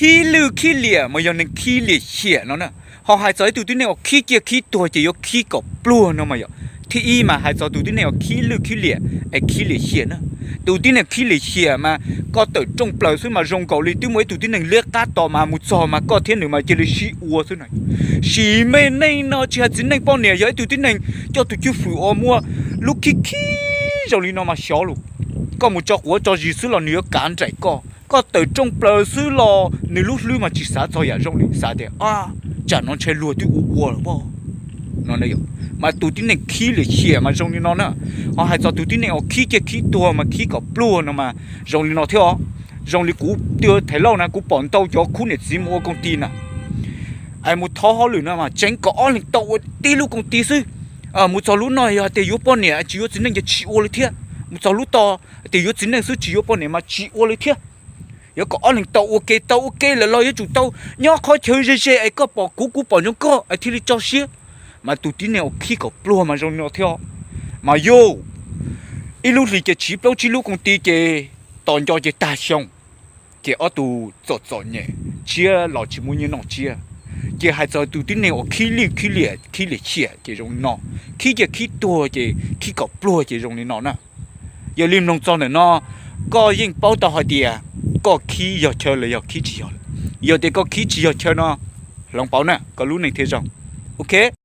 ขี้ลือขี้เหลี่ยมายอนนึงขี้เหลี่ยเฉียเนาะน่ะhọหายใจตัวที่เนี่ยขี้เกียจขี้ตัวจะยกขี้กับปลัวเนาะมายอที่อีมาหายใจตัวที่เนี่ยขี้ลือขี้เหลี่ยไอ้ขี้เหลี่ยเฉียนะตัวที่เนี่ยขี้เหลี่ยเฉียมาก็เติจงเปล่าซึ่งมารงเกาหลีตัวมวยตัวที่หนึ่งเลือกกาต่อมามุจอมาก็เทียนหนึ่งมาเจริญชีอัวซึ่งไหนชีไม่ในเนาะจะจินในป้อนเนี่ยย้ายตัวที่หนึ่งเจ้าตัวชื่อฝืออมัวลูกขี้เจ้าลีนอมาเชียวลูกก็มุจอหัวจอจีซึ่งเราเนื้อการใจก็เติจงเปล่าซึ่งเราในลูกลืมมาจีสาจอยอย่างรงนี่สาเดียจะน้องใช้รัวที่อัวหรือเปล่าน้องเนี่ยมาตัวที่หนึ่งขี้เลยเชี่ยมาตรงนี้น้องน่ะเขาให้ตัวที่หนึ่งเอาขี้เกี่ยขี้ตัวมาขี้กับปลัวน้องมาตรงนี้น้องเท่าตรงนี้กูเดือดไทยเล่านะกูปอนเต้าจ่อคู่เนี่ยซิมัวกงตีน่ะไอ้มุดท้อเขาหรือนะมาเจ๊งก็อ้อนหลิงเต้าตีลูกกงตีซื้อมุดจอรู้หน่อยแต่ยุปอนเนี่ยจีโอจินนึงจะชีโอเลยเท่ามุดจอรู้ต่อแต่ยุจินนึงซื้อจีโอปอนเนี่ยมาชีโอเลยเท่า有個可能到屋企了，攞一做到，你開車這ไอ้ก็บอกกูบอกยังก็ไอ้ที่你做事，มาตัวที่เนี่ยขี้ก็ปลัวมาตรงนี้เที่ยวมาโย่อีลูกที่จะชีพเราชีลูกของตีเจตอนจอจะตาช่องเจเอาตัวจอเนี่ยเชี่ยหล่อชิมุยน้องเชี่ยเจให้ตัวที่เนี่ยขี้เชี่ยเจตรงน้องขี้จะขี้ตัวเจขี้ก็ปลัวเจตรงนี้น้องนะอย่าลืมลงจอเนี่ยน้องก็ยิ่งเป้าต่อหาเดียก็ขี้ยอเชอเลยยอขี้จียอเดี๋ยวก็ขี้จียอเชอเนาะลองเป้าน่ะก็รู้ในเทจังโอเค